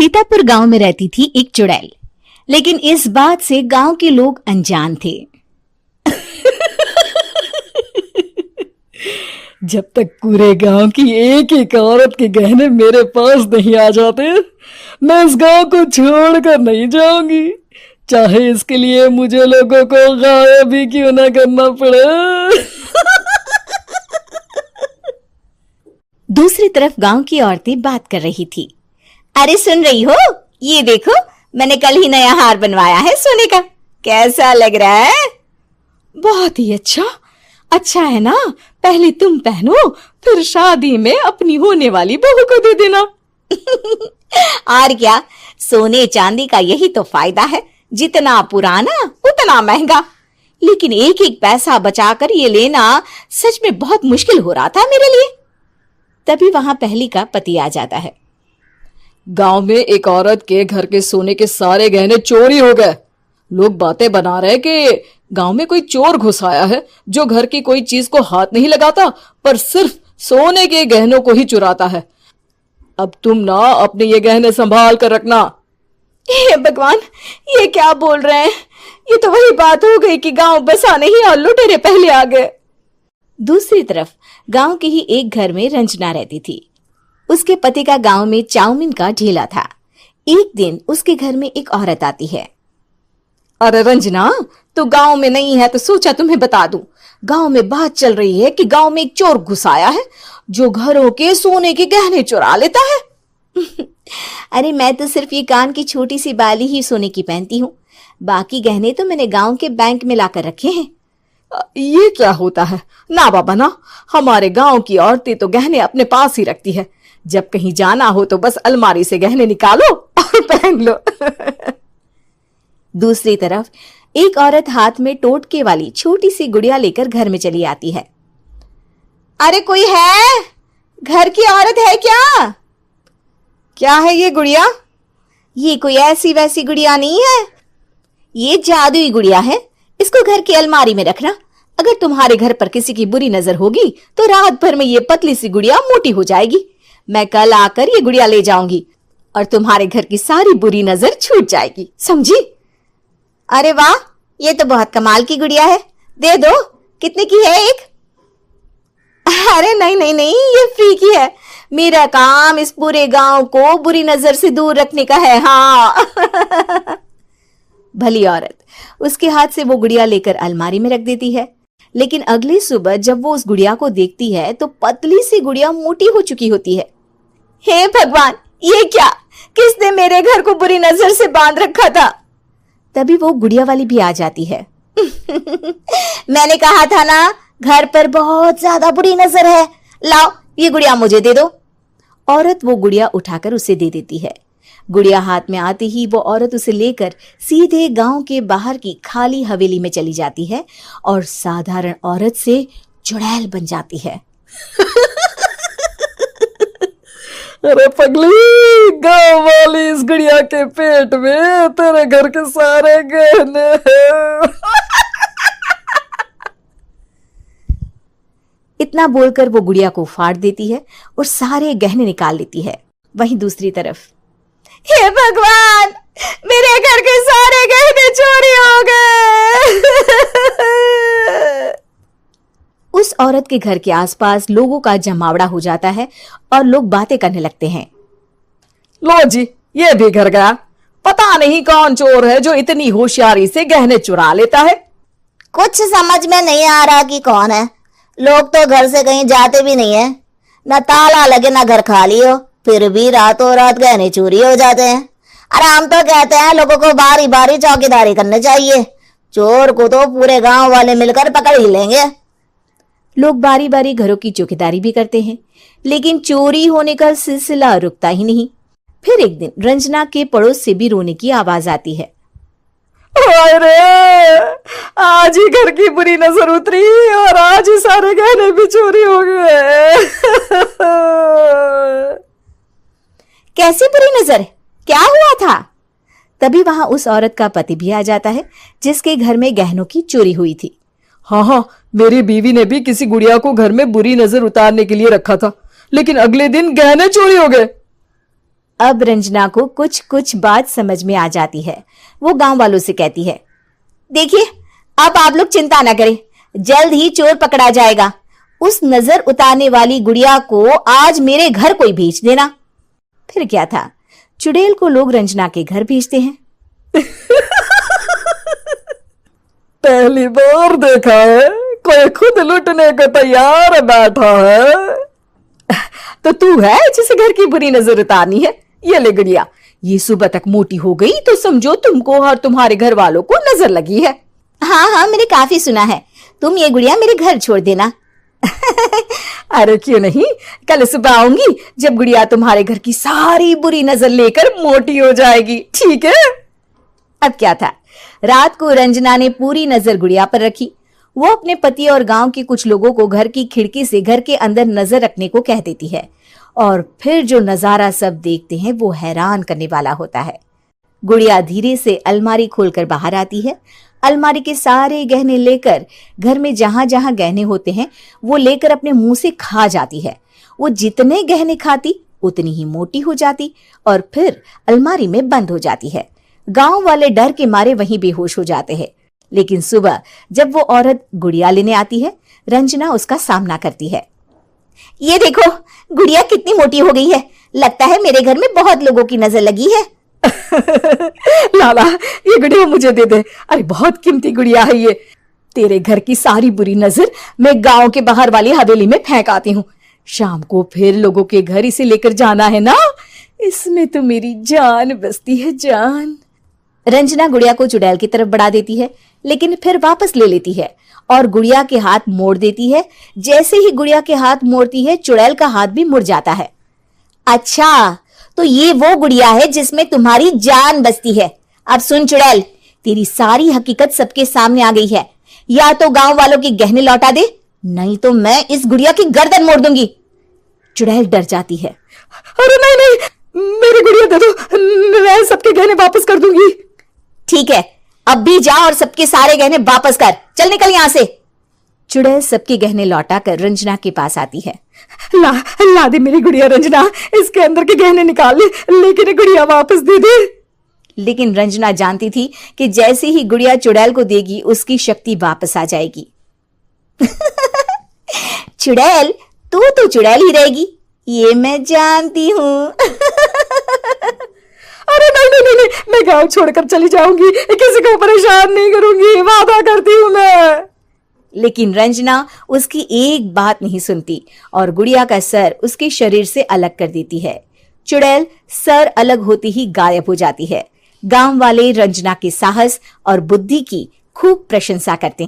सीतापुर गांव में रहती थी एक चुड़ैल, लेकिन इस बात से गांव के लोग अनजान थे। जब तक पूरे गांव की एक एक औरत के गहने मेरे पास नहीं आ जाते, मैं इस गांव को छोड़कर नहीं जाऊंगी, चाहे इसके लिए मुझे लोगों को गायब ही क्यों ना करना पड़े। दूसरी तरफ गांव की औरतें बात कर रही थी। अरे सुन रही हो, ये देखो, मैंने कल ही नया हार बनवाया है सोने का, कैसा लग रहा है? बहुत ही अच्छा। अच्छा है ना, पहले तुम पहनो, फिर शादी में अपनी होने वाली बहू को दे देना। और क्या, सोने चांदी का यही तो फायदा है, जितना पुराना उतना महंगा। लेकिन एक एक पैसा बचाकर ये लेना सच में बहुत मुश्किल हो रहा था मेरे लिए। तभी वहां पहली का पति आ जाता है। गांव में एक औरत के घर के सोने के सारे गहने चोरी हो गए। लोग बातें बना रहे कि गांव में कोई चोर घुस आया है जो घर की कोई चीज को हाथ नहीं लगाता, पर सिर्फ सोने के गहनों को ही चुराता है। अब तुम ना अपने ये गहने संभाल कर रखना। हे भगवान, ये क्या बोल रहे हैं? ये तो वही बात हो गई कि गांव बसा नहीं और लुटेरे पहले आ गए। दूसरी तरफ गांव के ही एक घर में रंजना रहती थी। उसके पति का गांव में चाउमीन का ठेला था। एक दिन उसके घर में एक औरत आती है। अरे रंजना, तू गांव में नहीं है तो सोचा तुम्हें बता दूं। गांव में बात चल रही है कि गांव में एक चोर घुस आया है जो घरों के सोने के गहने चुरा लेता है। अरे मैं तो सिर्फ ये कान की छोटी सी बाली ही सोने की पहनती हूँ, बाकी गहने तो मैंने गांव के बैंक में लाकर रखे हैं। ये क्या होता है? ना बाबा ना, हमारे गांव की औरतें तो गहने अपने पास ही रखती है। जब कहीं जाना हो तो बस अलमारी से गहने निकालो और पहन लो। दूसरी तरफ एक औरत हाथ में टोटके वाली छोटी सी गुड़िया लेकर घर में चली आती है। अरे कोई है? घर की औरत है क्या? क्या है ये गुड़िया? ये कोई ऐसी वैसी गुड़िया नहीं है, ये जादुई गुड़िया है। इसको घर की अलमारी में रखना। अगर तुम्हारे घर पर किसी की बुरी नजर होगी तो रात भर में ये पतली सी गुड़िया मोटी हो जाएगी। मैं कल आकर ये गुड़िया ले जाऊंगी और तुम्हारे घर की सारी बुरी नजर छूट जाएगी, समझी? अरे वाह, ये तो बहुत कमाल की गुड़िया है, दे दो। कितने की है एक? अरे नहीं नहीं नहीं, ये फ्री की है। मेरा काम इस पूरे गांव को बुरी नजर से दूर रखने का है। हाँ। भली औरत उसके हाथ से वो गुड़िया लेकर अलमारी में रख देती है। लेकिन अगली सुबह जब वो उस गुड़िया को देखती है तो पतली सी गुड़िया मोटी हो चुकी होती है। हे भगवान, ये क्या? किसने मेरे घर को बुरी नजर से बांध रखा था? तभी वो गुड़िया वाली भी आ जाती है। मैंने कहा था ना, घर पर बहुत ज्यादा बुरी नजर है। लाओ, ये गुड़िया मुझे दे दो। औरत वो गुड़िया उठाकर उसे दे देती है। गुड़िया हाथ में आते ही वो औरत उसे लेकर सीधे गांव के बाहर की खाली हवेली में चली जाती है और साधारण औरत से चुड़ैल बन जाती है। अरे पगली, गांव वाली इस गुड़िया के पेट में तेरे घर के सारे गहने हैं। इतना बोलकर वो गुड़िया को फाड़ देती है और सारे गहने निकाल लेती है। वहीं दूसरी तरफ, हे भगवान, मेरे घर के सारे गहने चोरी हो गए। उस औरत के घर के आसपास लोगों का जमावड़ा हो जाता है और लोग बातें करने लगते हैं। लो जी, ये भी घर गया। पता नहीं कौन चोर है जो इतनी होशियारी से गहने चुरा लेता है। कुछ समझ में नहीं आ रहा कि कौन है। लोग तो घर से कहीं जाते भी नहीं है, न ताला लगे न घर खाली हो, फिर भी रातों रात गहने चोरी हो जाते हैं। अरे हम तो कहते हैं लोगों को बारी बारी चौकीदारी करनी चाहिए, चोर को तो पूरे गांव वाले मिलकर पकड़ ही लेंगे। लोग बारी बारी घरों की चौकीदारी भी करते हैं, लेकिन चोरी होने का सिलसिला रुकता ही नहीं। फिर एक दिन रंजना के पड़ोस से भी रोने की आवाज आती है। अरे आज ही घर की बुरी नजर उतरी और आज ही सारे गहने भी चोरी हो गए। कैसी बुरी नजर? क्या हुआ था? तभी वहां उस औरत का पति भी आ जाता है जिसके घर में गहनों की चोरी हुई थी। हाँ, मेरी बीवी ने भी किसी गुड़िया को घर में बुरी नजर उतारने के लिए रखा था, लेकिन अगले दिन गहने चोरी हो गए। अब रंजना को कुछ कुछ बात समझ में आ जाती है। वो गांव वालों से कहती है, देखिए अब आप लोग चिंता ना करें, जल्द ही चोर पकड़ा जाएगा। उस नजर उतारने वाली गुड़िया को आज मेरे घर कोई भेज देना। फिर क्या था, चुड़ैल को लोग रंजना के घर भेजते हैं। पहली बार देखा है कोई खुद लुटने को तैयार बैठा है। तो तू है जिसे घर की बुरी नजर उतारनी है? ये ले गुड़िया, ये सुबह तक मोटी हो गई तो समझो तुमको और तुम्हारे घर वालों को नजर लगी है। हाँ हाँ, मैंने काफी सुना है। तुम ये गुड़िया मेरे घर छोड़ देना। अरे क्यों नहीं, कल सुबह आऊंगी जब गुड़िया तुम्हारे घर की सारी बुरी नजर लेकर मोटी हो जाएगी, ठीक है? अब क्या था, रात को रंजना ने पूरी नजर गुड़िया पर रखी। वो अपने पति और गांव के कुछ लोगों को घर की खिड़की से घर के अंदर नजर रखने को कह देती है, और फिर जो नजारा सब देखते हैं वो हैरान करने वाला होता है। गुड़िया धीरे से अलमारी खोलकर बाहर आती है। अलमारी के सारे गहने लेकर घर में जहां जहां गहने होते हैं वो लेकर अपने मुंह से खा जाती है। वो जितने गहने खाती उतनी ही मोटी हो जाती और फिर अलमारी में बंद हो जाती है। गांव वाले डर के मारे वहीं बेहोश हो जाते हैं। लेकिन सुबह जब वो औरत गुड़िया लेने आती है, रंजना उसका सामना करती है। ये देखो, गुड़िया कितनी मोटी हो गई है। लगता है मेरे घर में बहुत लोगों की नजर लगी है। लाला, ये गुड़िया मुझे दे दे। अरे बहुत कीमती गुड़िया है ये। तेरे घर की सारी बुरी नजर मैं गांव के बाहर वाली हवेली में फेंक आती हूँ। शाम को फिर लोगों के घर इसे लेकर जाना है ना। इसमें तो मेरी जान बसती है, जान। रंजना गुड़िया को चुड़ैल की तरफ बढ़ा देती है, लेकिन फिर वापस ले लेती है और गुड़िया के हाथ मोड़ देती है। जैसे ही गुड़िया के हाथ मोड़ती है, चुड़ैल का हाथ भी मुड़ जाता है। अच्छा, तो ये वो गुड़िया है जिसमें तुम्हारी जान बसती है। अब सुन चुड़ैल, तेरी सारी हकीकत सबके सामने आ गई है। या तो गांव वालों के गहने लौटा दे, नहीं तो मैं इस गुड़िया की गर्दन मोड़ दूंगी। चुड़ैल डर जाती है। अरे नहीं नहीं, मेरी गुड़िया दे दो, मैं सबके गहने वापस कर दूंगी। ठीक है, अब भी जा और सबके सारे गहने वापस कर। चल निकल यहां से। चुड़ैल सबके गहने लौटा कर रंजना के पास आती है। ला दे मेरी गुड़िया रंजना, इसके अंदर के गहने निकाल ले, लेकिन गुड़िया वापस दे दे। लेकिन रंजना जानती थी कि जैसे ही गुड़िया चुड़ैल को देगी उसकी शक्ति वापस आ जाएगी। चुड़ैल, तू तो चुड़ैल ही रहेगी, ये मैं जानती हूँ। अरे नहीं नहीं नहीं, मैं गांव छोड़कर चली जाऊंगी, किसी को परेशान नहीं करूंगी, वादा करती हूँ मैं। लेकिन रंजना उसकी एक बात नहीं सुनती और गुड़िया का सर उसके शरीर से अलग कर देती है। चुड़ैल सर अलग होते ही गायब हो जाती है। गांव वाले रंजना के साहस और बुद्धि की खूब प्रशंसा करते हैं।